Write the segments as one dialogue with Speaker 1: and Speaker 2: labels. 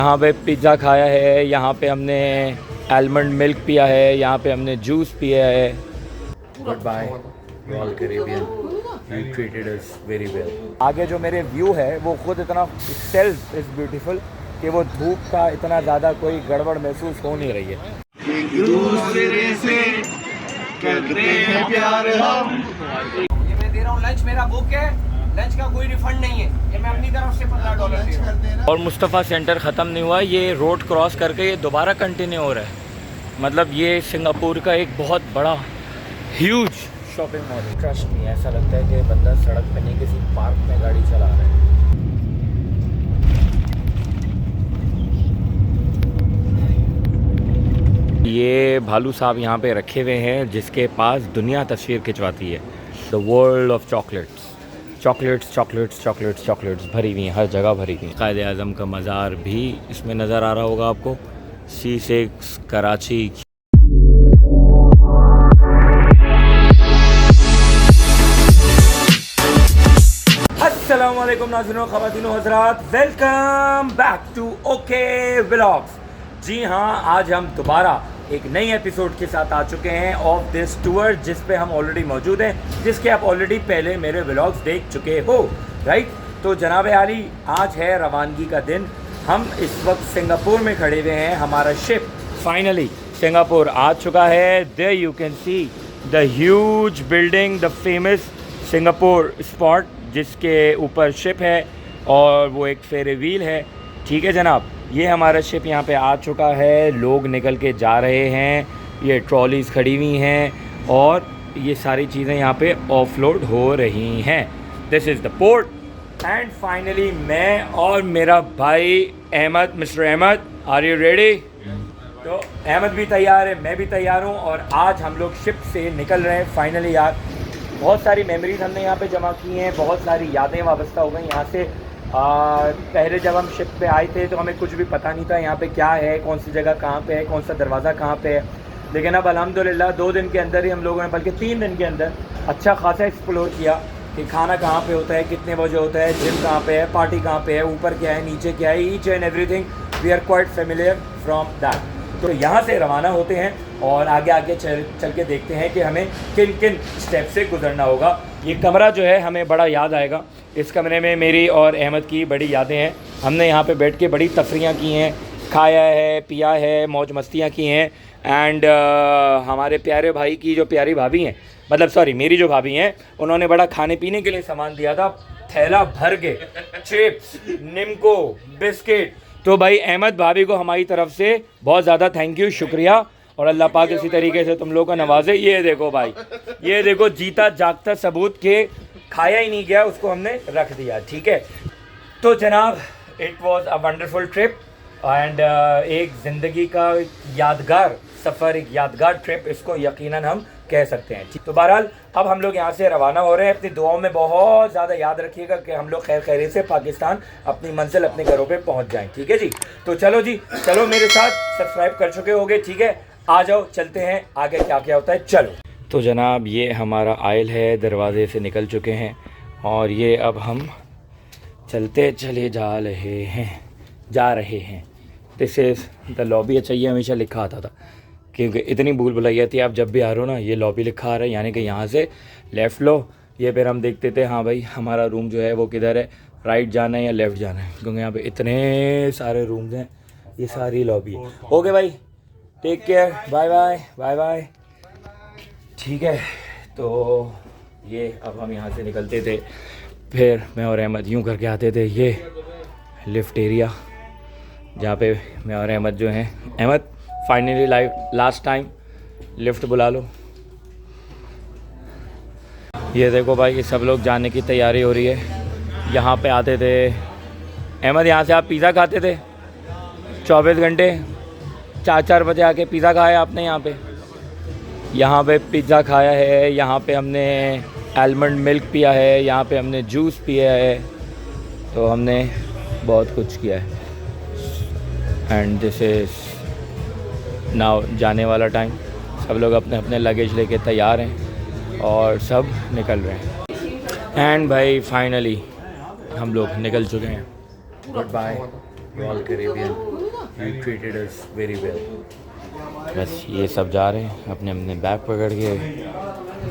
Speaker 1: यहाँ पे पिज़्ज़ा खाया है, यहाँ पे हमने आलमंड मिल्क पिया है, यहाँ पे हमने जूस पिया है। Good bye Royal Caribbean, you treated us very well. आगे जो मेरे व्यू है वो खुद इतना सेल्फ इज़ ब्यूटीफुल कि वो धूप का इतना ज़्यादा कोई गड़बड़ महसूस हो नहीं रही है।
Speaker 2: एक दूसरे से करते हैं प्यार हम।
Speaker 3: ये मैं दे रहा हूँ लंच, मेरा बुक है, लंच का कोई रिफंड नहीं है, ये मैं अपनी तरफ से $15 दे रहा हूँ।
Speaker 1: और मुस्तफ़ा सेंटर ख़त्म नहीं हुआ, ये रोड क्रॉस करके ये दोबारा कंटिन्यू हो रहा है। मतलब ये सिंगापुर का एक बहुत बड़ा ह्यूज शॉपिंग मॉल है। ट्रस्ट नहीं, ऐसा लगता है कि बंदा सड़क पे नहीं किसी पार्क में गाड़ी चला रहा है। ये भालू साहब यहाँ पे रखे हुए हैं जिसके पास दुनिया तस्वीर खिंचवाती है। The world of chocolates, chocolates chocolates chocolates chocolates भरी हुई हैं, हर जगह भरी हुई हैं। कायदे आज़म का मज़ार भी इसमें नज़र आ रहा होगा आपको। C6 कराची। अस्सलाम वालेकुम नाज़रीन ख़वातीन व हज़रात, welcome back to OK vlogs. जी हाँ, आज हम दोबारा एक नई एपिसोड के साथ आ चुके हैं ऑफ दिस टूर, जिस पे हम ऑलरेडी मौजूद हैं, जिसके आप ऑलरेडी पहले मेरे व्लॉग्स देख चुके हो, राइट। तो जनाब आली, आज है रवानगी का दिन। हम इस वक्त सिंगापुर में खड़े हुए हैं। हमारा शिप फाइनली सिंगापुर आ चुका है। There you can see the huge building, the famous Singapore spot, जिसके ऊपर शिप है और वो एक फेरे व्हील है। ठीक है जनाब, ये हमारा शिप यहाँ पे आ चुका है। लोग निकल के जा रहे हैं, ये ट्रॉलीज़ खड़ी हुई हैं और ये सारी चीज़ें यहाँ पे ऑफलोड हो रही हैं। This is the port and finally मैं और मेरा भाई Ahmed, mister Ahmed, are you ready? तो अहमद भी तैयार है, मैं भी तैयार हूँ और आज हम लोग शिप से निकल रहे हैं फाइनली। यार बहुत सारी मेमोरीज़ हमने यहाँ पे जमा की हैं, बहुत सारी यादें वाबस्ता हो गई यहाँ से। पहले जब हम शिप पे आए थे तो हमें कुछ भी पता नहीं था यहाँ पे क्या है, कौन सी जगह कहाँ पे है, कौन सा दरवाज़ा कहाँ पे है। लेकिन अब अल्हम्दुलिल्लाह 2 दिन के अंदर ही हम लोगों ने, बल्कि 3 दिन के अंदर अच्छा खासा एक्सप्लोर किया कि खाना कहाँ पे होता है, कितने बजे होता है, जिम कहाँ पे है, पार्टी कहाँ पे है, ऊपर क्या है, नीचे क्या है, each and everything we are quite familiar from that. तो यहाँ से रवाना होते हैं और आगे आगे चल के देखते हैं कि हमें किन किन स्टेप से गुजरना होगा। ये कमरा जो है हमें बड़ा याद आएगा। इस कमरे में मेरी और अहमद की बड़ी यादें हैं। हमने यहाँ पे बैठ के बड़ी तफरियाँ की हैं, खाया है, पिया है, मौज मस्तियाँ की हैं। एंड हमारे प्यारे भाई की जो प्यारी भाभी हैं, मतलब सॉरी मेरी जो भाभी हैं, उन्होंने बड़ा खाने पीने के लिए सामान दिया था, थैला भर के चिप्स, निम्को, बिस्किट। तो भाई अहमद भाभी को हमारी तरफ से बहुत ज़्यादा थैंक यू, शुक्रिया, और अल्लाह पाक इसी तरीके से तुम लोग का नवाजे। ये देखो भाई, ये देखो जीता जागता सबूत के खाया ही नहीं गया, उसको हमने रख दिया। ठीक है, तो जनाब it was a wonderful trip and एक ज़िंदगी का यादगार सफ़र, एक यादगार ट्रिप इसको यकीनन हम कह सकते हैं। तो बहरहाल अब हम लोग यहाँ से रवाना हो रहे हैं। अपनी दुआओं में बहुत ज़्यादा याद रखिएगा कि हम लोग खैर खैरियत से पाकिस्तान अपनी मंजिल, अपने घरों पे पहुँच जाएं। ठीक है जी, तो चलो जी, चलो मेरे साथ, सब्सक्राइब कर चुके होगे, ठीक है, आ जाओ चलते हैं आगे क्या क्या होता है। चलो तो जनाब ये हमारा आयल है, दरवाज़े से निकल चुके हैं और ये अब हम चलते चले जा रहे हैं। This is the lobby. अच्छा, ये हमेशा लिखा आता था क्योंकि इतनी भूल भुलैया थी। आप जब भी आ रहे हो ना, ये लॉबी लिखा आ रहा है, यानी कि यहाँ से लेफ़्ट लो। ये फिर हम देखते थे हाँ भाई हमारा रूम जो है वो किधर है, राइट जाना है या लेफ़्ट जाना है, क्योंकि यहाँ पे इतने सारे रूम्स हैं। ये सारी लॉबी है। ओके भाई, take care, bye bye bye bye. ठीक है, तो ये अब हम यहाँ से निकलते थे, फिर मैं और अहमद यूँ करके आते थे ये लिफ्ट एरिया, जहाँ पे मैं और अहमद जो हैं, Ahmed finally last time lift बुला लो। ये देखो भाई, ये सब लोग जाने की तैयारी हो रही है। यहाँ पे आते थे अहमद, यहाँ से आप पिज़्ज़ा खाते थे 24 घंटे, 4 बजे आके पिज़्ज़ा खाया आपने यहाँ पे पिज़्ज़ा खाया है, यहाँ पे हमने आलमंड मिल्क पिया है, यहाँ पे हमने जूस पिया है, तो हमने बहुत कुछ किया है। एंड दिस इज़ नाउ जाने वाला टाइम। सब लोग अपने अपने लगेज लेके तैयार हैं और सब निकल रहे हैं। एंड भाई फाइनली हम लोग निकल चुके हैं। Good bye Royal Caribbean, He treated us very well. बस ये सब जा रहे हैं अपने अपने बैग पकड़ के.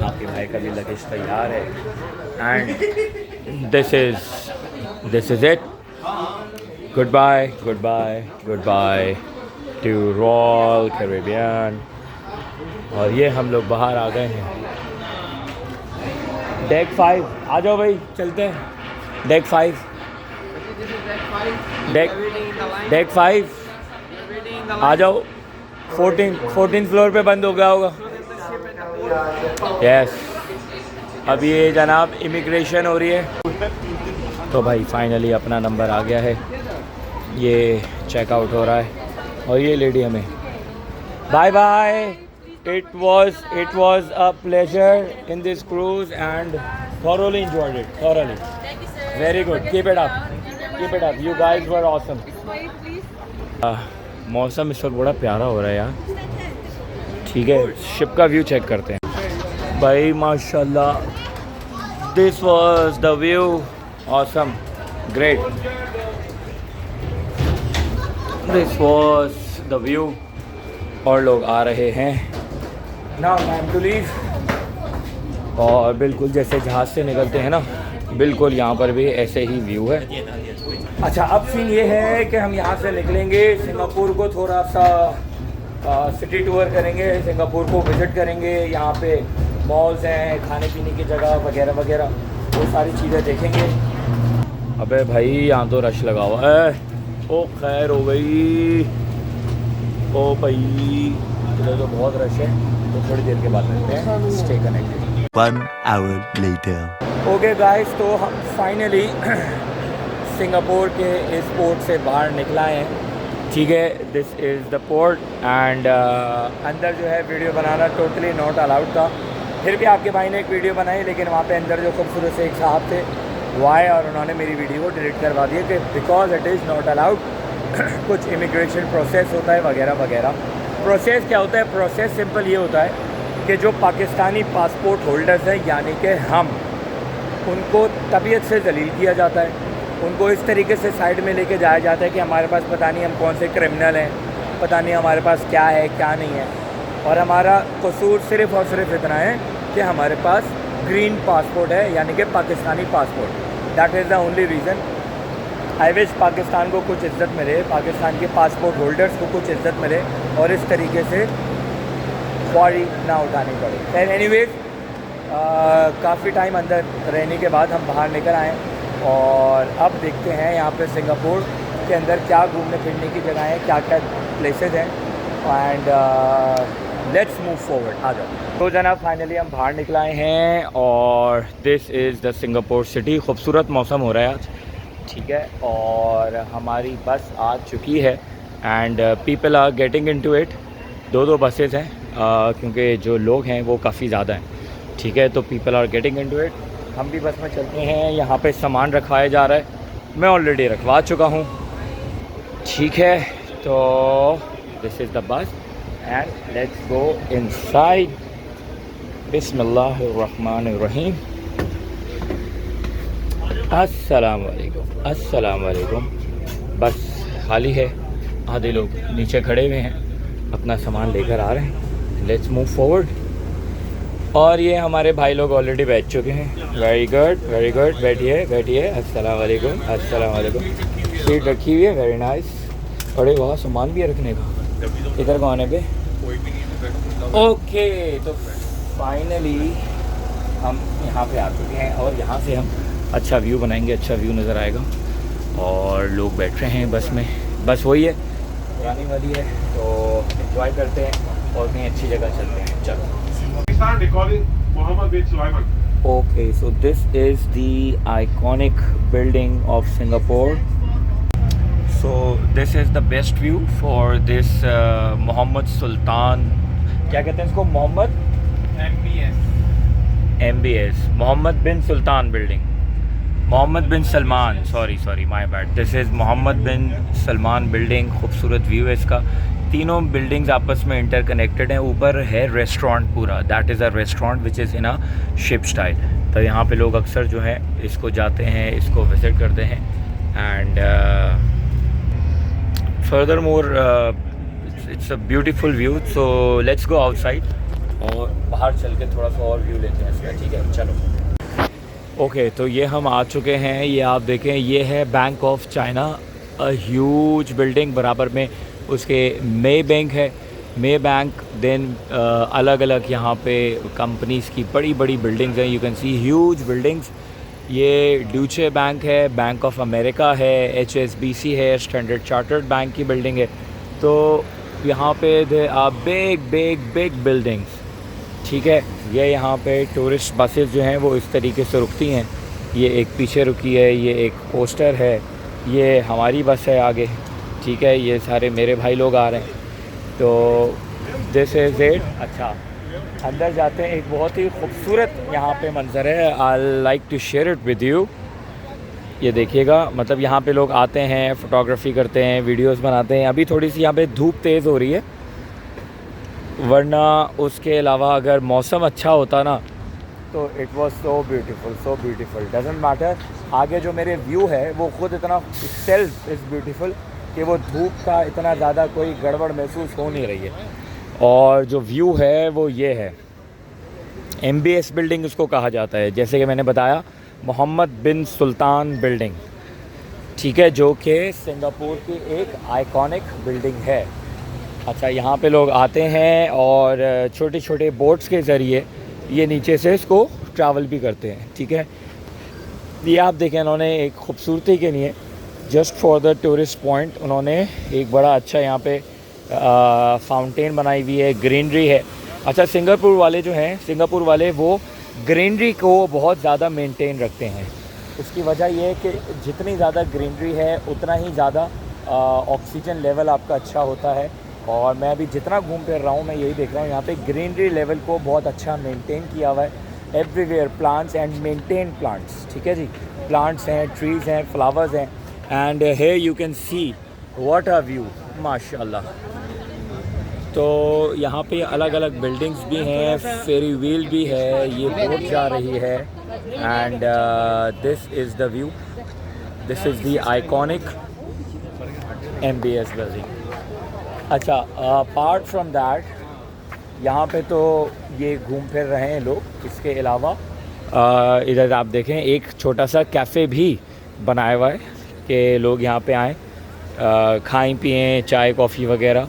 Speaker 1: आपके भाई का भी लगेज तैयार है. And this is it. Goodbye to Royal Caribbean. और ये हम लोग बाहर आ गए हैं. डेक 5 आ जाओ भाई, चलते हैं. डेक 5 आ जाओ. 14 फ्लोर पे बंद हो गया होगा. यस, अब ये जनाब इमिग्रेशन हो रही है. तो भाई फाइनली अपना नंबर आ गया है. ये चेकआउट हो रहा है और ये लेडी हमें bye bye. It was a pleasure in this cruise and thoroughly enjoyed it. Thoroughly. Very good. Keep it up. You guys were awesome. मौसम इस वक्त बड़ा प्यारा हो रहा है यार. ठीक है, शिप का व्यू चेक करते हैं भाई. माशाल्लाह, this was the view. Awesome, great. This was the view. और लोग आ रहे हैं. Now time to leave. और बिल्कुल जैसे जहाज़ से निकलते हैं ना, बिल्कुल यहाँ पर भी ऐसे ही व्यू है. अच्छा, अब सीन ये है कि हम यहाँ से निकलेंगे, सिंगापुर को थोड़ा सा सिटी टूर करेंगे, सिंगापुर को विज़िट करेंगे. यहाँ पे मॉल्स हैं, खाने पीने की जगह वगैरह वगैरह, वो सारी चीज़ें देखेंगे. अबे भाई यहाँ तो रश लगा हुआ है. ओ खैर हो गई. ओ भाई इधर तो बहुत रश है. तो थोड़ी देर के बाद मिलते हैं. Stay connected.
Speaker 2: 1 hour later.
Speaker 1: Okay guys, तो हम फाइनली सिंगापुर के इस पोर्ट से बाहर निकला है. ठीक है, this is the port. And अंदर जो है video banana totally not allowed था. फिर भी आपके भाई ने एक वीडियो बनाई, लेकिन वहाँ पे अंदर जो खूबसूरत से एक साहब थे वो आए और उन्होंने मेरी वीडियो को डिलीट करवा दिया कि because it is not allowed. कुछ इमिग्रेशन प्रोसेस होता है वगैरह वगैरह. प्रोसेस क्या होता है? प्रोसेस सिंपल ये होता है कि जो पाकिस्तानी पासपोर्ट होल्डर्स हैं, यानी कि हम, उनको तबीयत से जलील किया जाता है. उनको इस तरीके से साइड में लेके जाया जाता है कि हमारे पास पता नहीं हम कौन से क्रिमिनल हैं, पता नहीं हमारे पास क्या है क्या नहीं है. और हमारा कसूर सिर्फ़ और सिर्फ इतना है कि हमारे पास ग्रीन पासपोर्ट है, यानी कि Pakistani passport. That is the only reason. I wish Pakistan को कुछ इज़्ज़त मिले, पाकिस्तान के पासपोर्ट होल्डर्स को कुछ इज़्ज़त मिले और इस तरीके से ख्वारी ना उठानी पड़े. खैर एनीवेज, काफ़ी टाइम अंदर रहने के बाद हम बाहर निकल आए और अब देखते हैं यहाँ पे सिंगापुर के अंदर क्या घूमने फिरने की जगह हैं, क्या क्या प्लेसेस हैं. And let's move forward. आ जाओ. तो जनाब फाइनली हम बाहर निकल आए हैं और this is the Singapore city. खूबसूरत मौसम हो रहा है आज. ठीक है, और हमारी बस आ चुकी है and people are getting into it. 2 buses हैं क्योंकि जो लोग हैं वो काफ़ी ज़्यादा हैं. ठीक है, तो people are getting into it. हम भी बस में चलते हैं. यहाँ पे सामान रखवाया जा रहा है. मैं ऑलरेडी रखवा चुका हूँ. ठीक है, तो this is the bus and let's go inside. बिस्मिल्लाहिर्रहमानिर्रहीम. अस्सलाम वालेकुम. बस खाली है. आधे लोग नीचे खड़े हुए हैं, अपना सामान लेकर आ रहे हैं. Let's move forward. और ये हमारे भाई लोग ऑलरेडी बैठ चुके हैं. Very good. बैठिए. अस्सलाम वालेकुम. सीट रखी हुई है. Very nice. अरे वाह, सामान भी है रखने का. इधर कौन है बे? ओके, तो फाइनली हम यहाँ पे आ चुके हैं और यहाँ से हम अच्छा व्यू बनाएंगे. अच्छा व्यू नज़र आएगा. और लोग बैठ रहे हैं बस में. बस वही है, पुरानी वाली है, तो एंजॉय करते हैं और कहीं अच्छी जगह चलते हैं. चलो. Okay, so this is the iconic building of Singapore. So this is the best view for this Mohammed Sultan. क्या कहते हैं इसको? MBS. Mohammed bin Sultan building. Mohammed bin Salman, sorry my bad. This is Mohammed bin Salman building. खूबसूरत view है इसका. तीनों buildings आपस में इंटरकनेक्टेड हैं. ऊपर है रेस्टोरेंट पूरा. That is a restaurant which is in a ship style. तो यहाँ पे लोग अक्सर जो है इसको जाते हैं, इसको विज़िट करते हैं. And further more it's a beautiful view, so let's go outside और बाहर चल के थोड़ा सा और व्यू लेते हैं इसका, ठीक है चलो। ओके तो ये हम आ चुके हैं, ये आप देखें ये है bank of China, a huge building, बराबर में उसके मे बैंक है, मे बैंक। देन अलग अलग यहाँ पे कंपनीज़ की बड़ी बड़ी बिल्डिंग्स हैं, you can see huge buildings. ये ड्यूचे बैंक है, बैंक ऑफ अमेरिका है, HSBC है, स्टैंडर्ड चार्टर्ड बैंक की बिल्डिंग है। तो यहाँ पे there are big big big buildings, ठीक है। ये यहाँ पे टूरिस्ट बसेस जो हैं वो इस तरीके से रुकती हैं, ये एक पीछे रुकी है, ये एक पोस्टर है, ये हमारी बस है आगे, ठीक है। ये सारे मेरे भाई लोग आ रहे हैं, तो दिस इज़ इट। अच्छा अंदर जाते हैं, एक बहुत ही खूबसूरत यहाँ पे मंज़र है, I like to share it with you. ये देखिएगा, मतलब यहाँ पे लोग आते हैं, फ़ोटोग्राफ़ी करते हैं, वीडियोस बनाते हैं। अभी थोड़ी सी यहाँ पे धूप तेज़ हो रही है, वरना उसके अलावा अगर मौसम अच्छा होता ना तो it was so beautiful doesn't matter. आगे जो मेरे व्यू है वो ख़ुद इतना सेल्फ इज़ ब्यूटीफुल कि वो धूप का इतना ज़्यादा कोई गड़बड़ महसूस हो नहीं रही है। और जो व्यू है वो ये है, MBS बिल्डिंग उसको कहा जाता है, जैसे कि मैंने बताया मोहम्मद बिन सुल्तान बिल्डिंग, ठीक है, जो कि सिंगापुर की एक आइकॉनिक बिल्डिंग है। अच्छा यहाँ पे लोग आते हैं और छोटे छोटे बोट्स के ज़रिए ये नीचे से इसको ट्रैवल भी करते हैं, ठीक है। ये आप देखें, उन्होंने एक खूबसूरती के लिए just for the tourist point उन्होंने एक बड़ा अच्छा यहाँ पे फाउंटेन बनाई हुई है, ग्रीनरी है। अच्छा सिंगापुर वाले जो हैं, सिंगापुर वाले वो ग्रीनरी को बहुत ज़्यादा मेंटेन रखते हैं। उसकी वजह ये है कि जितनी ज़्यादा ग्रीनरी है उतना ही ज़्यादा ऑक्सीजन लेवल आपका अच्छा होता है। और मैं अभी जितना घूम फिर रहा हूँ मैं यही देख रहा हूँ, यहाँ पे ग्रीनरी लेवल को बहुत अच्छा मेंटेन किया हुआ है। Everywhere plants and maintain plants, ठीक है जी, प्लांट्स हैं, ट्रीज़ हैं, फ्लावर्स हैं। And here you can see what a view, माशाल्लाह। तो यहाँ पे अलग अलग बिल्डिंग्स भी हैं, फेरी व्हील भी है, ये बोट जा रही है। And this is the view, this is the iconic MBS building. अच्छा अपार्ट फ्रॉम दैट यहाँ पे तो ये घूम फिर रहे हैं लोग, इसके अलावा इधर आप देखें एक छोटा सा कैफ़े भी बनाया हुआ है कि लोग यहाँ पे आएँ, खाएं पिएँ, चाय कॉफ़ी वगैरह,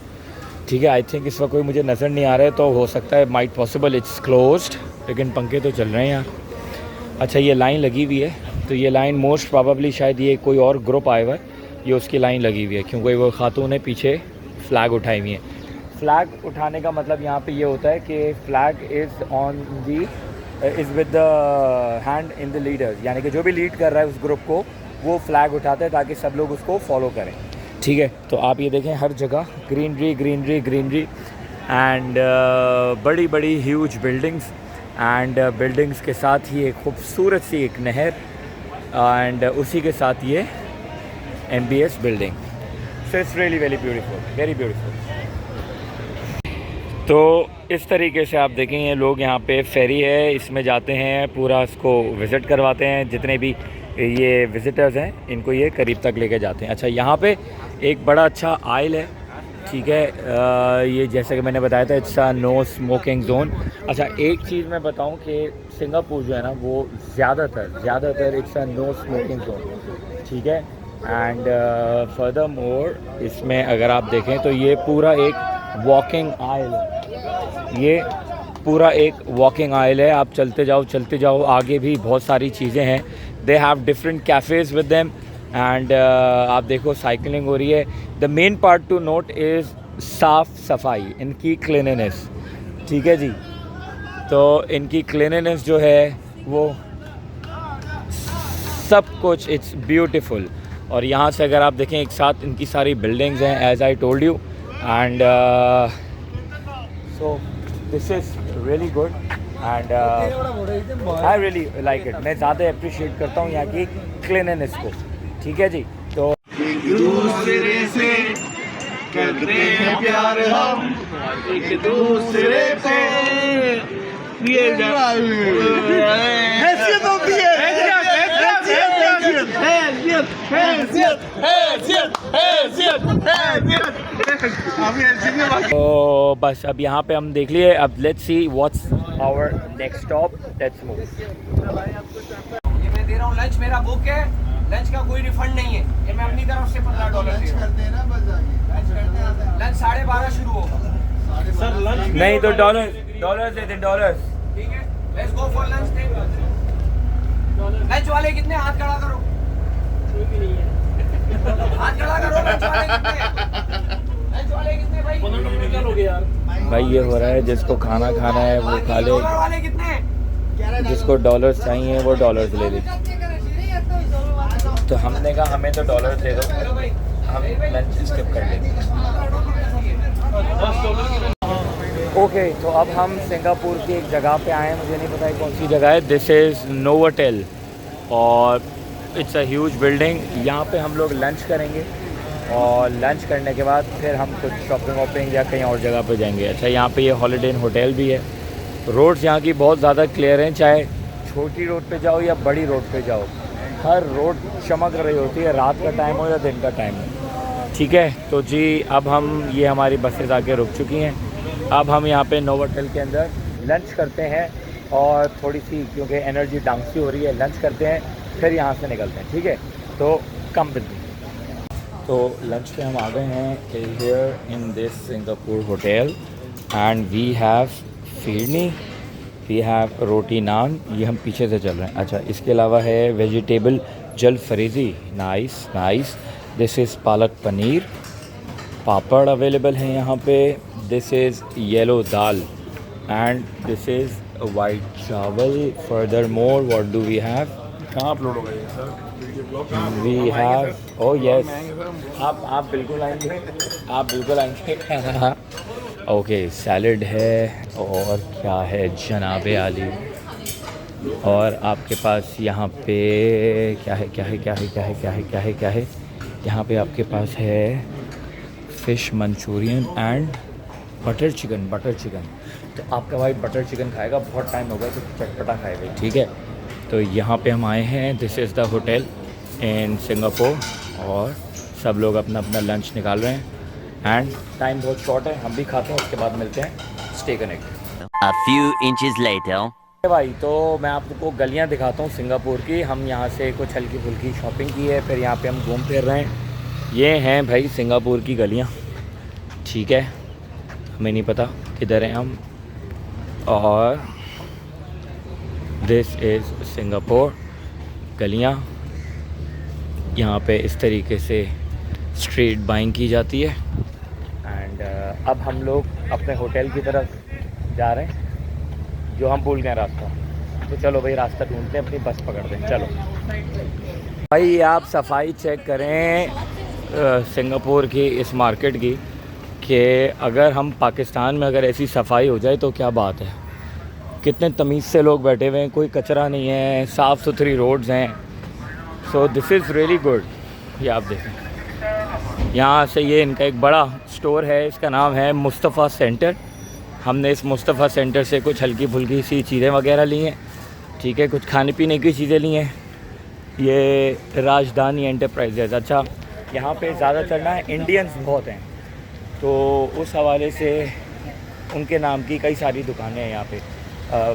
Speaker 1: ठीक है। आई थिंक इस वक्त कोई मुझे नज़र नहीं आ रहा है, तो हो सकता है माइट पॉसिबल इट्स क्लोज्ड, लेकिन पंखे तो चल रहे हैं यहाँ। अच्छा ये लाइन लगी हुई है, तो ये लाइन मोस्ट प्रोबेबली शायद ये कोई और ग्रुप आया हुआ है, ये उसकी लाइन लगी हुई है, क्योंकि वो खातून ने पीछे फ़्लैग उठाई हुई है। फ़्लैग उठाने का मतलब यहाँ पे ये होता है कि flag is on the is with the hand in the leaders, यानी कि जो भी लीड कर रहा है उस ग्रुप को वो फ़्लैग उठाते हैं ताकि सब लोग उसको फॉलो करें, ठीक है। तो आप ये देखें हर जगह ग्रीनरी ग्रीनरी ग्रीनरी एंड बड़ी बड़ी ह्यूज बिल्डिंग्स एंड बिल्डिंग्स के साथ ही एक खूबसूरत सी एक नहर एंड उसी के साथ ये MBS building. So it's really very beautiful, very beautiful. तो इस तरीके से आप देखेंगे लोग यहाँ पे फेरी है, इसमें जाते हैं, पूरा इसको विज़िट करवाते हैं, जितने भी ये विज़िटर्स हैं इनको ये करीब तक लेके जाते हैं। अच्छा यहाँ पे एक बड़ा अच्छा आइल है, ठीक है, ये जैसे कि मैंने बताया था it's a no smoking zone. अच्छा एक चीज़ मैं बताऊं कि सिंगापुर जो है ना वो ज़्यादातर it's a no smoking zone, ठीक है। एंड फर्दर मोर इसमें अगर आप देखें तो ये पूरा एक वॉकिंग आइल है, ये पूरा एक वॉकिंग आइल है। आप चलते जाओ, आगे भी बहुत सारी चीज़ें हैं, they have different cafes with them and आप देखो साइकिलिंग हो रही है। The main part two note is साफ़ सफाई, इनकी क्लीननेस, ठीक है जी। तो इनकी क्लीननेस जो है वो सब कुछ इट्स ब्यूटीफुल। और यहाँ से अगर आप देखें एक साथ इनकी सारी बिल्डिंग्स हैं, as I told you, and so this is really good and I really like it. मैं ज़्यादा अप्रिशिएट करता हूँ यहाँ की क्लीननेस को, ठीक है जी। तो
Speaker 2: एक दूसरे से करते हैं प्यार हम, एक दूसरे से हैसियत होती है,
Speaker 1: तो बस अब यहाँ पे हम देख लिए. अब let's see what's our next stop. Let's move.
Speaker 3: ये मैं दे रहा हूँ लंच मेरा बुक है. लंच का कोई रिफंड नहीं है. ये मैं अपनी तरफ से $15 दे रहा हूँ. लंच 12:30 शुरू होगा.
Speaker 2: सर लंच
Speaker 1: नहीं तो डॉलर्स दे दे. डॉलर्स.
Speaker 3: ठीक है, let's go for lunch. Lunch वाले कितने? हाथ खड़ा करो. हाथ खड़ा करो. लंच वाले कितने भाई?
Speaker 2: 15 मिनट क्या लोगे यार?
Speaker 1: भाई ये हो रहा है जिसको खाना खाना है वो खा ले.
Speaker 3: डॉलर वाले कितने?
Speaker 1: जिसको डॉलर्स चाहिए वो डॉलर्स ले ले. तो हमने कहा हमें तो डॉलर्स दे दो,
Speaker 3: हेलो भाई.
Speaker 1: हम लंच स्किप कर लेंगे. ओके तो अब हम सिंगापुर की एक जगह पे आए हैं. मुझे नहीं पता है कौन सी जगह है. दिस इज़ नोवोटेल और इट्स अ ह्यूज बिल्डिंग. यहाँ पे हम लोग लंच करेंगे और लंच करने के बाद फिर हम कुछ शॉपिंग वॉपिंग या कहीं और जगह पे जाएंगे. अच्छा यहाँ पे ये हॉलीडे इन होटल भी है. रोड्स यहाँ की बहुत ज़्यादा क्लियर हैं. चाहे छोटी रोड पे जाओ या बड़ी रोड पे जाओ, हर रोड चमक रही होती है, रात का टाइम हो या दिन का टाइम हो. ठीक है तो जी अब हम ये हमारी बसेस आके रुक चुकी हैं. अब हम यहाँ पे नोवोटेल के अंदर लंच करते हैं और थोड़ी सी क्योंकि एनर्जी डाउन सी हो रही है लंच करते हैं फिर यहाँ से निकलते हैं. ठीक है तो कम विद मी. तो लंच पे हम आ गए हैं here in this Singapore hotel and we have phirni, we have roti naan. ये हम पीछे से चल रहे हैं. अच्छा इसके अलावा है vegetable jalfrezi. Nice nice. This is palak paneer. Papad available हैं यहाँ पे. This is yellow dal and this is white chawal. Further more what do we have?
Speaker 2: कहाँ अपलोड होगा ये sir? Video blog
Speaker 1: we have oh yes. आप बिल्कुल आएंगे, आप बिल्कुल आएंगे. ओके सैलड है और क्या है जनाबे आली. और आपके पास यहाँ पे क्या है क्या है क्या है क्या है क्या है क्या है क्या है. यहाँ पे आपके पास है fish Manchurian and butter chicken. Butter chicken तो आपका भाई बटर चिकन खाएगा. बहुत टाइम हो गया तो चटपटा खाएगा. ठीक है तो यहाँ पे हम आए हैं. This is the hotel in Singapore और सब लोग अपना अपना लंच निकाल रहे हैं एंड टाइम बहुत शॉर्ट है. हम भी खाते हैं उसके बाद मिलते हैं. Stay connected.
Speaker 4: A few inches later.
Speaker 1: भाई तो मैं आपको गलियां दिखाता हूँ सिंगापुर की. हम यहाँ से कुछ हल्की फुल्की शॉपिंग की है फिर यहाँ पे हम घूम फिर रहे हैं. ये हैं भाई सिंगापुर की गलियाँ. ठीक है हमें नहीं पता किधर हैं हम. और दिस इज़ सिंगापुर गलियाँ. यहाँ पे इस तरीके से स्ट्रीट बाइंग की जाती है एंड अब हम लोग अपने होटल की तरफ जा रहे हैं जो हम भूल गए रास्ता. तो चलो भाई रास्ता ढूंढते हैं, अपनी बस पकड़ते हैं. चलो भाई आप सफाई चेक करें सिंगापुर की इस मार्केट की कि अगर हम पाकिस्तान में अगर ऐसी सफाई हो जाए तो क्या बात है. कितने तमीज़ से लोग बैठे हुए हैं, कोई कचरा नहीं है, साफ़ सुथरी रोड्स हैं. सो दिस इज़ रियली गुड. ये आप देखें यहाँ से ये इनका एक बड़ा स्टोर है. इसका नाम है मुस्तफ़ा सेंटर. हमने इस मुस्तफ़ा सेंटर से कुछ हल्की फुल्की सी चीज़ें वगैरह ली हैं. ठीक है कुछ खाने पीने की चीज़ें ली हैं. ये राजधानी एंटरप्राइजेज़. अच्छा यहाँ पे ज़्यादा चलना है, इंडियंस बहुत हैं तो उस हवाले से उनके नाम की कई सारी दुकानें हैं यहाँ पे.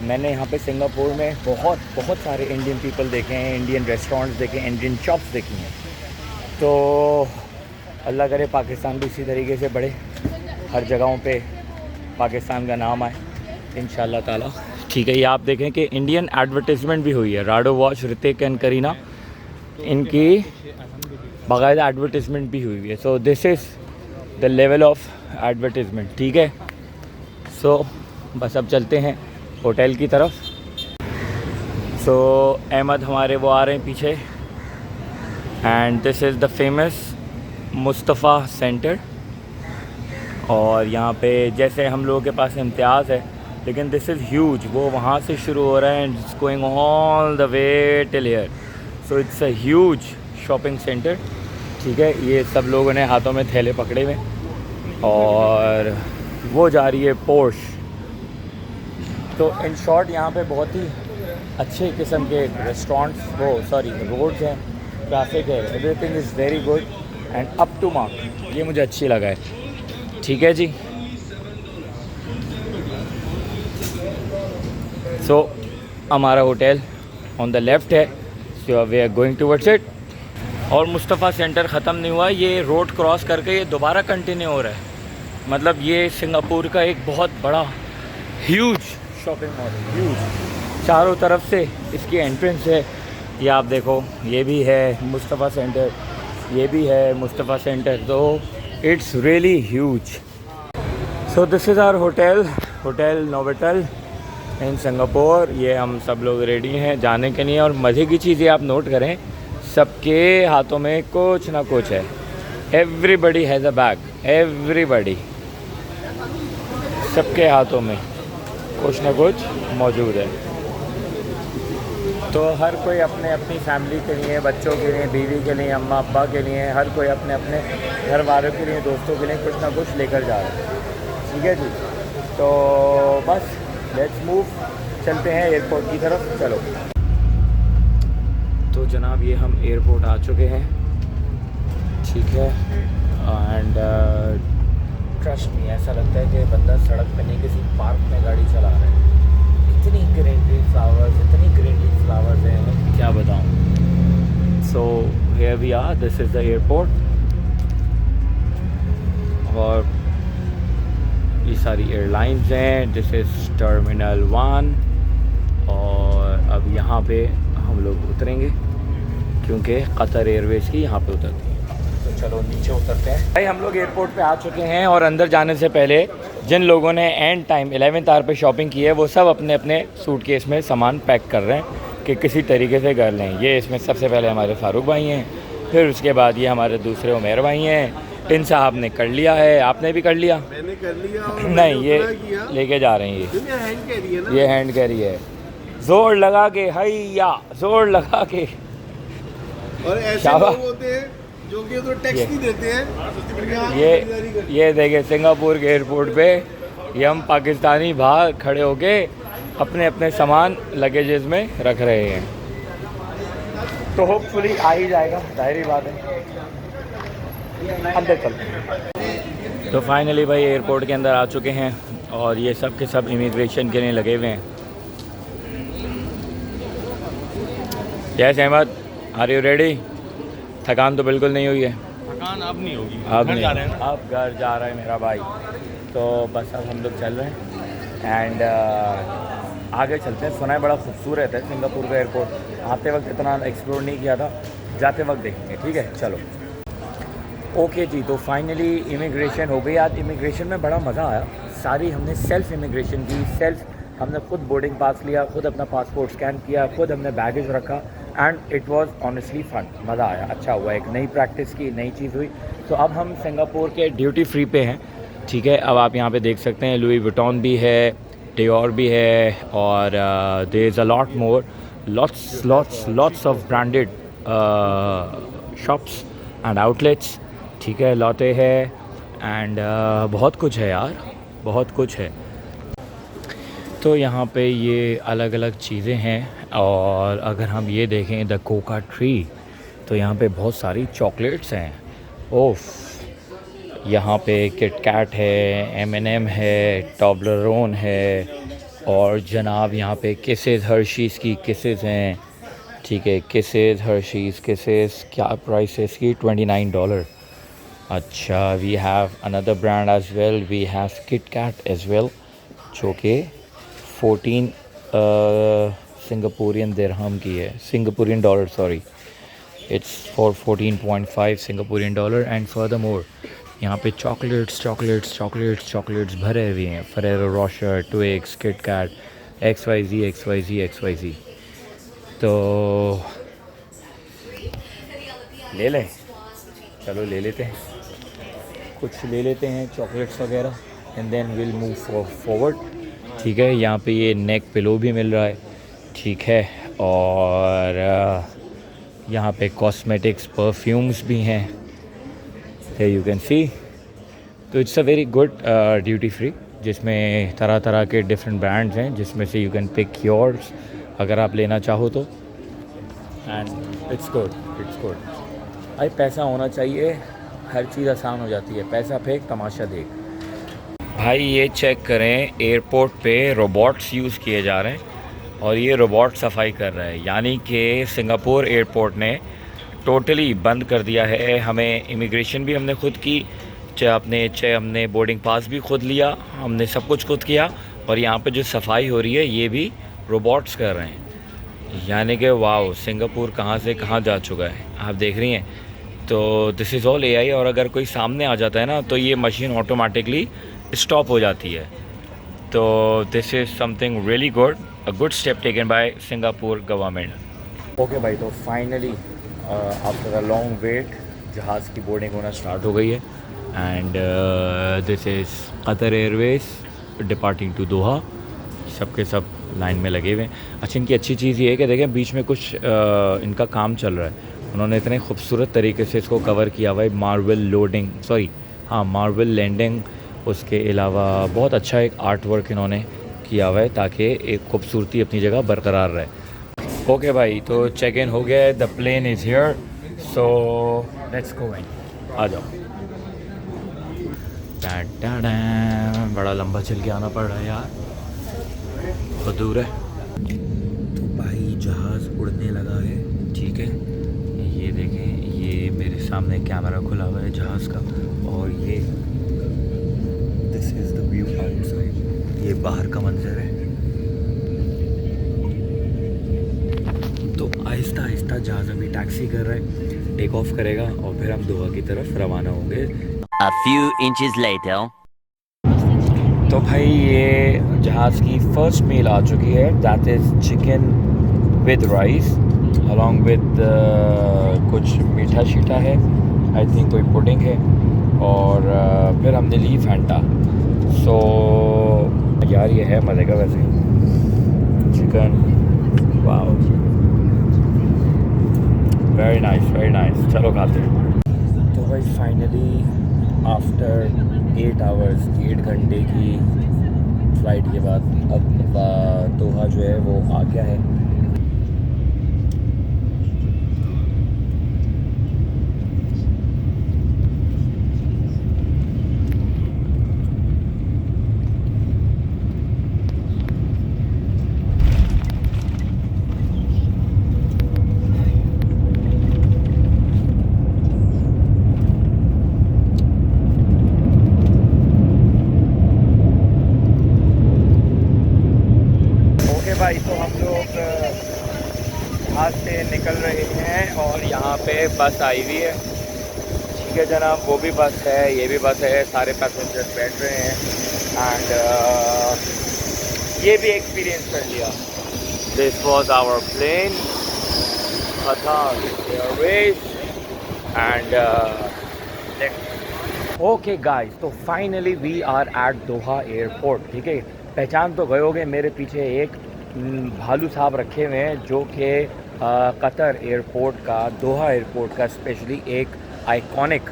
Speaker 1: मैंने यहाँ पे सिंगापुर में बहुत सारे इंडियन पीपल देखे हैं, इंडियन रेस्टोरेंट्स देखे हैं, इंडियन शॉप्स देखी हैं. तो अल्लाह करे पाकिस्तान भी इसी तरीके से बढ़े, हर जगहों पे पाकिस्तान का नाम आए इंशाल्लाह ताला. ठीक है ये आप देखें कि इंडियन एडवर्टाइजमेंट भी हुई है. Rado watch, Hrithik and Kareena, इनकी बाकायदा एडवर्टाइजमेंट भी हुई है. सो this is the level of advertisement. ठीक है सो बस अब चलते हैं होटल की तरफ. सो अहमद हमारे वो आ रहे हैं पीछे and this is the famous Mustafa centre. और यहाँ पे जैसे हम लोगों के पास इम्तियाज़ है लेकिन दिस इज़ ह्यूज. वो वहाँ से शुरू हो रहा है and it's going all the way till here. So it's a huge shopping centre. ठीक है ये सब लोगों ने हाथों में थैले पकड़े हुए और वो जा रही है पोर्श. तो इन शॉर्ट यहाँ पे बहुत ही अच्छे किस्म के रेस्टोरेंट्स रोड्स हैं ट्रैफिक है, everything is very good and up to mark. ये मुझे अच्छी लगा है। ठीक है जी। सो हमारा होटल ऑन द लेफ़्ट है, so we are going towards it. और मुस्तफ़ा सेंटर ख़त्म नहीं हुआ, ये रोड क्रॉस करके ये दोबारा कंटिन्यू हो रहा है। मतलब ये सिंगापुर का एक बहुत बड़ा ह्यूज शॉपिंग मॉल है, ह्यूज। चारों तरफ से इसकी एंट्रेंस है। ये आप देखो, ये भी है मुस्तफ़ा सेंटर, ये भी है मुस्तफ़ा सेंटर, तो it's really huge. So this is our hotel Novotel in Singapore. ये हम सब लोग रेडी हैं जाने के लिए। और मज़े की चीज़ ये आप नोट करें, सबके हाथों में कुछ ना कुछ है। Everybody has a bag, everybody, सबके हाथों में कुछ ना कुछ मौजूद है। तो हर कोई अपने अपनी फैमिली के लिए, बच्चों के लिए, बीवी के लिए, अम्मा अब्बा के लिए, हर कोई अपने अपने घर वालों के लिए, दोस्तों के लिए कुछ ना कुछ लेकर जा रहा है। ठीक है जी। तो बस लेट्स मूव, चलते हैं एयरपोर्ट की तरफ। चलो। तो जनाब ये हम एयरपोर्ट आ चुके हैं। ठीक है। एंड ट्रस्ट मी, ऐसा लगता है कि बंदा सड़क पे नहीं किसी पार्क में गाड़ी चला रहा है। इतनी ग्रीनरी फ्लावर्स हैं, क्या बताऊं। So here we are, this is the airport. और ये सारी एयरलाइंस हैं। This is terminal 1। और अब यहाँ पे हम लोग उतरेंगे क्योंकि कतर एयरवेज़ की यहाँ पे उतरती है। तो चलो नीचे उतरते हैं। भाई हम लोग एयरपोर्ट पे आ चुके हैं और अंदर जाने से पहले जिन लोगों ने एंड टाइम 11th आवर पे शॉपिंग की है वो सब अपने अपने सूटकेस में सामान पैक कर रहे हैं कि किसी तरीके से कर लें। ये इसमें सबसे पहले हमारे फारूक भाई हैं, फिर उसके बाद ये हमारे दूसरे उमेर भाई हैं। इन साहब ने कर लिया है, आपने भी कर लिया?
Speaker 2: मैंने कर लिया। और
Speaker 1: नहीं, ये लेके जा रहे हैं। ये हैंड कैरी है। जोर लगा के, हैया जोर लगा के।
Speaker 2: और ऐसे लोग होते हैं जो कि तो टैक्स नहीं देते हैं।
Speaker 1: ये देखे सिंगापुर के एयरपोर्ट पे ये हम पाकिस्तानी बाहर खड़े होके अपने अपने सामान लगेजेस में रख रहे हैं। तो होपफुली आ ही जाएगा, जाहिर बात है। अंदर चलते। तो फाइनली भाई एयरपोर्ट के अंदर आ चुके हैं और ये सब के सब इमिग्रेशन के लिए लगे हुए हैं। Yes Ahmed, are you ready? थकान तो बिल्कुल नहीं हुई है।
Speaker 2: थकान अब नहीं होगी,
Speaker 1: अब नहीं, अब घर जा रहा है मेरा भाई। तो बस अब हम लोग चल रहे हैं एंड आगे चलते हैं। सुना है बड़ा खूबसूरत है सिंगापुर का एयरपोर्ट। आते वक्त इतना एक्सप्लोर नहीं किया था, जाते वक्त देखेंगे। ठीक है, चलो। ओके जी, तो फाइनली इमिग्रेशन हो गई। आज इमिग्रेशन में बड़ा मज़ा आया। सारी हमने सेल्फ़ इमिग्रेशन की, हमने खुद बोर्डिंग पास लिया, खुद अपना पासपोर्ट स्कैन किया, खुद हमने बैगेज रखा and it was honestly fun. मज़ा आया, अच्छा हुआ, एक नई प्रैक्टिस की, नई चीज़ हुई। तो अब हम सिंगापुर के ड्यूटी फ्री पे हैं। ठीक है, अब आप यहाँ पे देख सकते हैं लुई विटॉन भी है, डियोर भी है और there is a lot more, lots of branded shops and outlets. ठीक है, लौटे है एंड बहुत कुछ है यार, बहुत कुछ है। तो यहाँ पे ये अलग अलग चीज़ें हैं। और अगर हम ये देखें द कोका ट्री, तो यहाँ पे बहुत सारी चॉकलेट्स हैं। ओफ, यहाँ पे किट कैट है, M&M है, टॉबलरोन है और जनाब यहाँ पे किसेस, हर्शीज़ की किसेस हैं। ठीक है, किसेस, हर्शीज़ किसेस, क्या प्राइस है इसकी? $29। अच्छा, we have another brand as well, we have Kit Kat as well, जो कि 14 सिंगापुरियन दिरहम की है, Singaporean dollar, sorry, it's for 14.5 Singaporean dollar. And furthermore यहाँ पे चॉकलेट्स भरे हुए हैं। Ferrero Rocher, Twix, Kit Kat, XYZ। तो ले लें, चलो ले लेते हैं, कुछ ले लेते हैं चॉकलेट्स वगैरह and then will move forward. ठीक है, यहाँ पे ये नेक पिलो भी मिल रहा है। ठीक है, और यहाँ पे कॉस्मेटिक्स, परफ्यूम्स भी हैं, यू कैन सी। तो it's a very good duty free जिसमें तरह तरह के डिफरेंट ब्रांड्स हैं, जिसमें से यू कैन पिक योर्स अगर आप लेना चाहो तो। And it's good, it's that's good भाई, पैसा होना चाहिए, हर चीज़ आसान हो जाती है। पैसा फेंक तमाशा देख। भाई ये चेक करें, एयरपोर्ट पे रोबोट्स यूज़ किए जा रहे हैं और ये रोबोट सफाई कर रहा है। यानी कि सिंगापुर एयरपोर्ट ने टोटली बंद कर दिया है। हमें इमिग्रेशन भी हमने खुद की, चाहे हमने बोर्डिंग पास भी खुद लिया, हमने सब कुछ खुद किया। और यहाँ पे जो सफाई हो रही है ये भी रोबोट्स कर रहे हैं। यानी कि वाओ, सिंगापुर कहाँ से कहाँ जा चुका है, आप देख रही हैं। तो दिस इज़ ऑल AI। और अगर कोई सामने आ जाता है ना तो ये मशीन ऑटोमेटिकली स्टॉप हो जाती है। तो this is something really good, a good step taken by Singapore government. Okay भाई, तो finally after a long wait जहाज़ की बोर्डिंग होना स्टार्ट हो गई है। And this is Qatar Airways departing to Doha. सबके सब लाइन में लगे हुए हैं। अच्छा, इनकी अच्छी चीज़ ये है कि देखें बीच में कुछ इनका काम चल रहा है। उन्होंने इतने खूबसूरत तरीके से इसको कवर किया हुआ है। Marvel landing. उसके अलावा बहुत अच्छा एक आर्ट वर्क इन्होंने किया हुआ है ताकि एक खूबसूरती अपनी जगह बरकरार रहे। ओके भाई, तो चेक इन हो गया है। The plane is here, so let's go in. आ जाओ। बड़ा लंबा चल के आना पड़ रहा है यार, बहुत दूर है। तो भाई जहाज़ उड़ने लगा है, ठीक है। ये देखें, ये मेरे सामने कैमरा खुला हुआ है जहाज़ का। और ये this is the view outside. ये बाहर का मंजर है। तो आहिस्ता आहिस्ता जहाज़ अभी टैक्सी कर रहा है, टेक ऑफ करेगा और फिर हम दोहा की तरफ रवाना होंगे।
Speaker 4: A few inches later.
Speaker 1: तो भाई ये जहाज़ की फ़र्स्ट मील आ चुकी है। That is chicken with rice along with कुछ मीठा शीठा है, आई थिंक कोई पुडिंग है। और फिर हमने ली फैंटा। सो यार ये है मज़े का वैसे chicken. Wow, very nice, very nice. चलो खाते हैं। तो भाई फाइनली आफ्टर 8 आवर्स, 8 घंटे की फ़्लाइट के बाद अब दोहा जो है वो आ गया है। भाई तो हम लोग यहाँ से निकल रहे हैं और यहाँ पे बस आई हुई है, ठीक है जनाब। वो भी बस है, ये भी बस है, सारे पैसेंजर्स बैठ रहे हैं। एंड ये भी एक्सपीरियंस कर लिया। This was our plane, Qatar Airways. And okay guys, तो finally we are at Doha airport, ठीक है। पहचान तो गए होगे, मेरे पीछे एक भालू साहब रखे हुए हैं जो कि कतर एयरपोर्ट का, दोहा एयरपोर्ट का स्पेशली एक आइकॉनिक,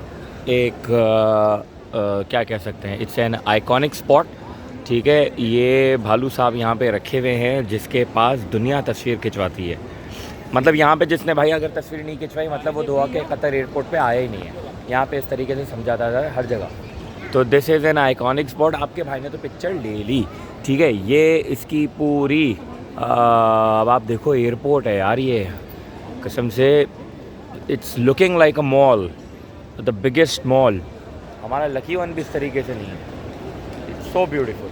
Speaker 1: क्या कह सकते हैं, इट्स एन आइकॉनिक स्पॉट, ठीक है। ये भालू साहब यहाँ पे रखे हुए हैं जिसके पास दुनिया तस्वीर खिंचवाती है। मतलब यहाँ पे जिसने भाई अगर तस्वीर नहीं खिंचवाई मतलब वो दोहा के कतर एयरपोर्ट पे आया ही नहीं है। यहाँ पे इस तरीके से समझाता है हर जगह। तो this is an iconic spot. आपके भाई ने तो पिक्चर ले ली, ठीक है। ये इसकी पूरी अब आप देखो एयरपोर्ट है यार, ये कसम से it's looking like a mall, the biggest mall. हमारा लकी वन भी इस तरीके से नहीं है, इट्स सो ब्यूटीफुल।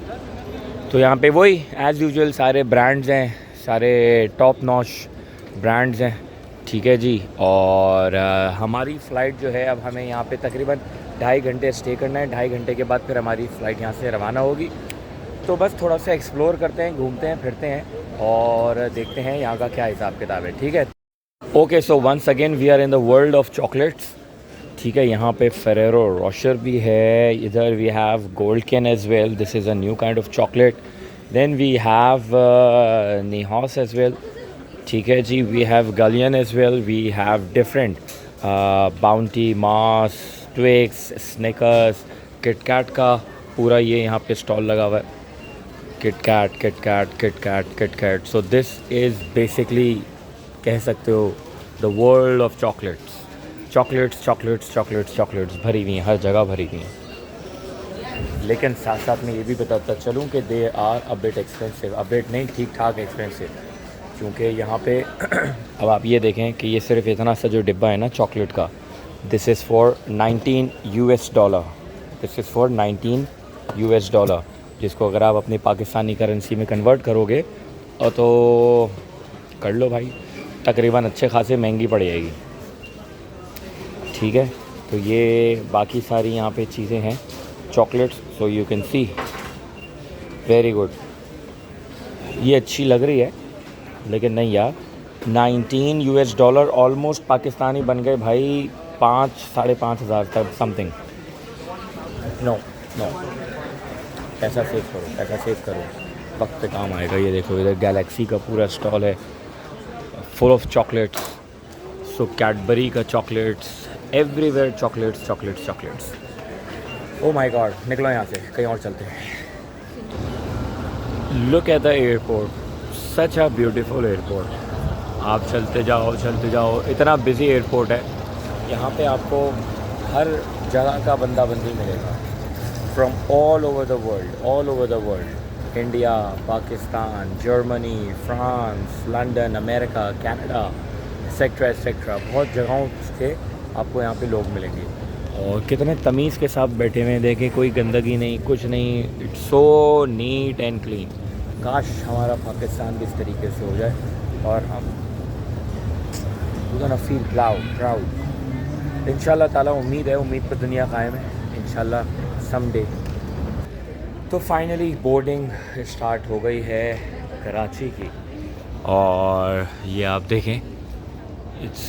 Speaker 1: तो यहाँ पे वही एज़ यूजुअल सारे ब्रांड्स हैं, सारे टॉप नॉच ब्रांड्स हैं, ठीक है जी। और हमारी फ़्लाइट जो है अब हमें यहाँ पे तकरीबन 2.5 घंटे स्टे करना है। 2.5 घंटे के बाद फिर हमारी फ़्लाइट यहाँ से रवाना होगी। तो बस थोड़ा सा एक्सप्लोर करते हैं, घूमते हैं, फिरते हैं और देखते हैं यहाँ का क्या हिसाब किताब है, ठीक है। Okay, so once again we are in the world of chocolates, ठीक है। यहाँ पे फेरेरो रोशर भी है, इधर we have gold can as well, this is a new kind of chocolate. Then we have Neuhaus as well, ठीक है जी। We have Guylian as well, we have different Bounty, Mars, Twix, Snickers, KitKat का पूरा ये यहाँ पे stall लगा हुआ है। KitKat, KitKat, KitKat, KitKat. So this is basically कह सकते हो the world of chocolates, chocolates chocolates chocolates chocolates भरी हुई हैं, हर जगह भरी हुई हैं। लेकिन साथ साथ में ये भी बताता चलूँ कि they are a bit expensive, a bit नहीं, ठीक ठाक एक्सपेंसिव, क्योंकि यहाँ पे अब आप ये देखें कि ये सिर्फ इतना सा जो डिब्बा है ना चॉकलेट का, this is for $19, this is for $19, जिसको अगर आप अपनी पाकिस्तानी करेंसी में कन्वर्ट करोगे और तो कर लो भाई, तकरीबन अच्छे खासे महंगी पड़ जाएगी। ठीक है, तो ये बाकी सारी यहाँ पे चीज़ें हैं chocolates, so you can C, very good. ये अच्छी लग रही है लेकिन नहीं यार, $19 ऑलमोस्ट पाकिस्तानी बन गए भाई 5-5,500 तक समथिंग। नो नो, पैसा सेव करो, पैसा सेव करो, वक्त पे काम आएगा। ये देखो इधर गैलेक्सी का पूरा स्टॉल है, full of chocolates, so Cadbury का chocolates, everywhere chocolates chocolates chocolates. Oh my god, निकलो यहाँ से, कहीं और चलते हैं। Look at the airport, such a beautiful airport. आप चलते जाओ, इतना बिजी एयरपोर्ट है। यहाँ पे आपको हर जगह का बंदा बंदी मिलेगा, from all over the world, India, Pakistan, Germany, France, London, America, Canada, etcetera, बहुत जगहों से आपको यहाँ पे लोग मिलेंगे। और कितने तमीज़ के साथ बैठे हुए हैं, देखें कोई गंदगी नहीं, कुछ नहीं, it's so neat and clean. काश हमारा पाकिस्तान भी इस तरीके से हो जाए और हम गोना फील प्राउड। इंशाल्लाह ताला, उम्मीद है, उम्मीद पर दुनिया कायम है, इंशाल्लाह समडे। तो फाइनली बोर्डिंग स्टार्ट हो गई है कराची की, और ये आप देखें, इट्स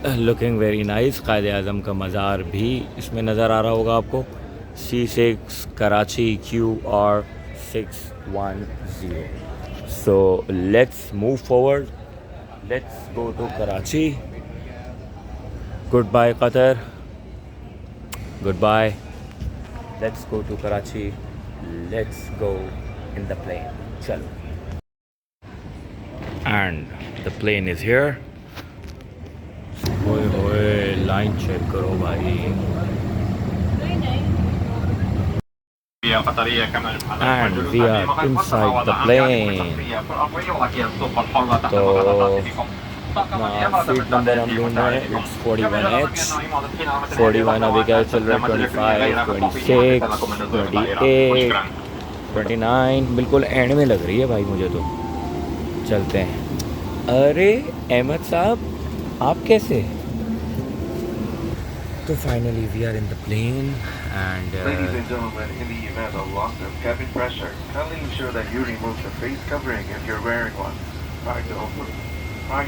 Speaker 1: लुकिंग वेरी नाइस। कायद आज़म का मज़ार भी इसमें नज़र आ रहा होगा आपको, C6 Karachi QR 610। So let's move forward, let's go to Karachi. Good bye Qatar, good bye, let's go to Karachi, let's go in the plane, चलो। And the plane is here. होए लाइन चेक करो भाई, and we are inside the plane। तो seat number हम ढूंढ रहे हैं, it's 41H 41। अभी क्या चल रहा है, 25, 26, 28, 29, बिल्कुल एंड में लग रही है भाई मुझे तो। चलते हैं। अरे अहमद साहब, आप कैसे? तो finally we are in the plane and
Speaker 2: Ladies and gentlemen, in the event of loss of cabin pressure, kindly ensure that you remove the face covering if you're wearing one prior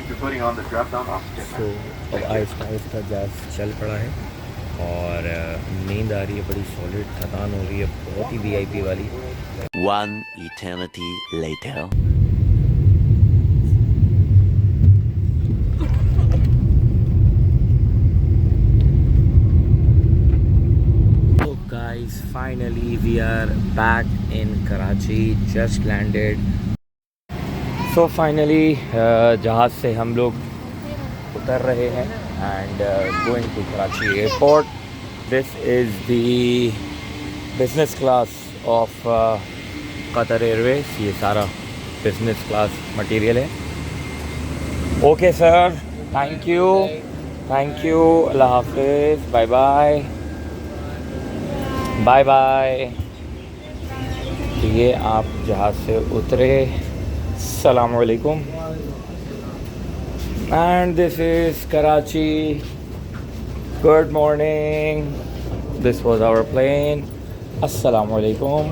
Speaker 2: to putting on the drop-down oxygen
Speaker 1: तो
Speaker 2: mask.
Speaker 1: अब आहिस्ता आहिस्ता जहाज चल पड़ा है और नींद आ रही है, बड़ी सॉलिड थकान हो रही है, बहुत ही VIP वाली।
Speaker 4: One eternity later.
Speaker 1: Guys, finally we are back in Karachi, just landed। So finally जहाज़ से हम लोग उतर रहे हैं and going to Karachi airport। This is the business class of Qatar Airways। ये सारा business class material है। Okay sir, thank you, अल्लाह हाफिज़, बाय बाय, बाय बाय। तो ये आप जहाज़ से उतरे, अस्सलामु अलैकुम, and this is Karachi, good morning, this was our plane, अस्सलामु अलैकुम।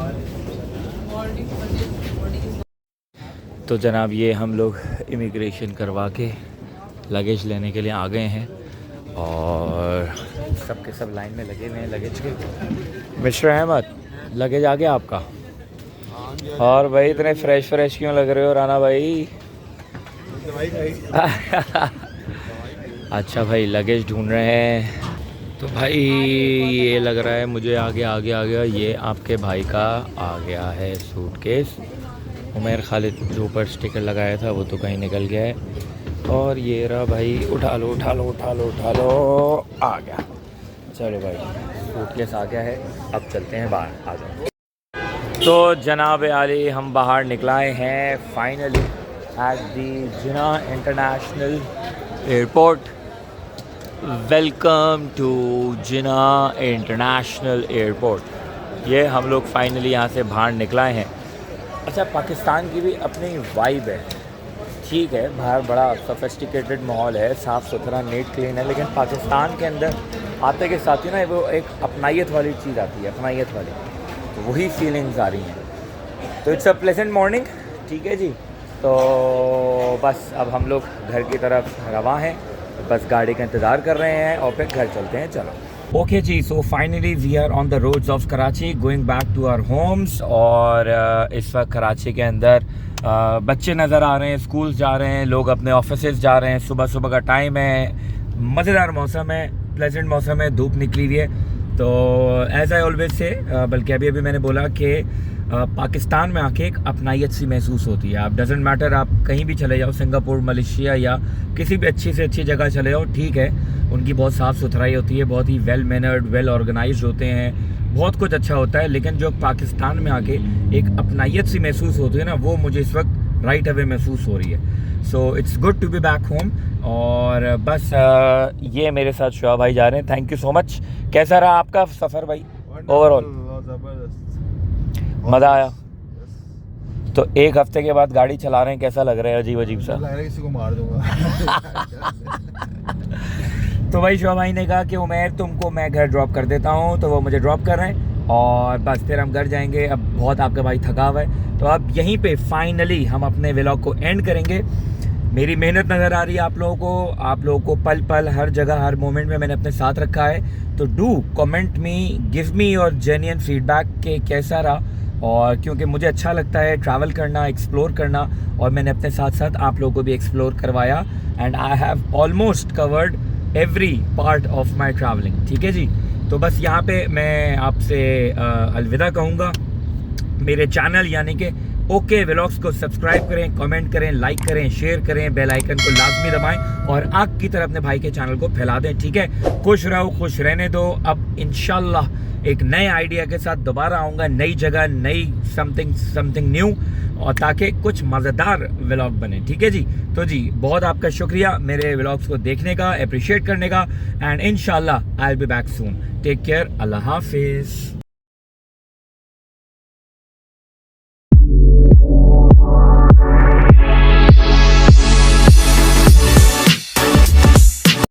Speaker 1: तो जनाब ये हम लोग इमिग्रेशन करवा के लगेज लेने के लिए आ गए हैं और सब के सब लाइन में लगे हुए हैं लगेज के। मिस्टर अहमद, लगेज आ गया आपका? और भाई इतने फ्रेश क्यों लग रहे हो राना भाई? अच्छा भाई, लगेज ढूंढ रहे हैं। तो भाई ये लग रहा है मुझे आ गया, ये आपके भाई का आ गया है सूटकेस। उमर खालिद जो ऊपर स्टिकर लगाया था वो तो कहीं निकल गया है। और ये रहा भाई, उठा लो उठा लो उठा लो उठा लो, आ गया। चलो भाई, सूटकेस आ गया है, अब चलते हैं बाहर, आ जाओ। तो जनाब आली, हम बाहर निकलाए हैं finally at the Jinnah international airport. Welcome to Jinnah international airport. ये हम लोग फाइनली यहाँ से बाहर निकलाए हैं। अच्छा, पाकिस्तान की भी अपनी वाइब है, ठीक है, बाहर बड़ा सोफिस्टिकेटेड माहौल है, साफ़ सुथरा नीट क्लीन है, लेकिन पाकिस्तान के अंदर आते के साथ ही ना वो एक अपनाइयत वाली चीज़ आती है, अपनाइयत वाली, तो वही फीलिंग्स आ रही हैं। तो इट्स अ प्लेजेंट मॉर्निंग, ठीक है जी। तो बस अब हम लोग घर की तरफ रवां हैं, बस गाड़ी का इंतज़ार कर रहे हैं और फिर घर चलते हैं। चलो ओके जी। So finally we are on the roads of Karachi going back to our homes. और इस वक्त कराची के अंदर बच्चे नज़र आ रहे हैं, स्कूल जा रहे हैं, लोग अपने ऑफिसेज जा रहे हैं, सुबह सुबह का टाइम है, मज़ेदार मौसम है, प्लेजेंट मौसम है, धूप निकली हुई है। तो एज़ आई ऑलवेज से, बल्कि अभी मैंने बोला कि पाकिस्तान में आके एक अपनाइयत सी महसूस होती है। आप डजेंट मैटर, आप कहीं भी चले जाओ, सिंगापुर, मलेशिया या किसी भी अच्छी से अच्छी जगह चले जाओ, ठीक है, उनकी बहुत साफ़ सुथराई होती है, बहुत ही वेल मैनर्ड, वेल ऑर्गेनाइज्ड होते हैं, बहुत कुछ अच्छा होता है। लेकिन जो पाकिस्तान में आके एक अपनाइयत सी महसूस होती है ना, वो मुझे इस वक्त राइट अवे महसूस हो रही है। So it's good to be back home. और बस ये मेरे साथ शुआ भाई जा रहे हैं। Thank you so much. कैसा रहा आपका सफ़र भाई ओवरऑल? मज़ा आया? तो एक हफ्ते के बाद गाड़ी चला रहे हैं, कैसा लग रहा है? अजीब अजीब सा लग रहा है, किसी को मार दूंगा। तो भाई शुआ भाई ने कहा कि उमेर तुमको मैं घर ड्रॉप कर देता हूँ, तो वो मुझे ड्रॉप कर रहे हैं और बस फिर हम घर जाएंगे। अब बहुत आपका भाई थका हुआ है, तो अब यहीं पे फाइनली हम अपने व्लॉग को एंड करेंगे। मेरी मेहनत नज़र आ रही है आप लोगों को पल पल, हर जगह, हर मोमेंट में मैंने अपने साथ रखा है। तो do comment me, give me your genuine feedback के कैसा रहा। और क्योंकि मुझे अच्छा लगता है ट्रैवल करना, एक्सप्लोर करना, और मैंने अपने साथ साथ आप लोगों को भी एक्सप्लोर करवाया and I have almost covered every part of my travelling, ठीक है जी। तो बस यहाँ पे मैं आपसे अलविदा कहूँगा। मेरे चैनल यानी कि ओके व्लॉग्स को सब्सक्राइब करें, कमेंट करें, लाइक करें, शेयर करें, बेल आइकन को लाजमी दबाएं और आग की तरह अपने भाई के चैनल को फैला दें, ठीक है। खुश रहो, खुश रहने दो। अब इंशाल्लाह एक नए आइडिया के साथ दोबारा आऊँगा, नई जगह, नई समथिंग न्यू, और ताकि कुछ मज़ेदार व्लॉग बने, ठीक है जी। तो जी बहुत आपका शुक्रिया मेरे व्लॉग्स को देखने का, अप्रिशिएट करने का, एंड इंशाल्लाह I will be back soon. Take care, अल्लाह हाफिज़।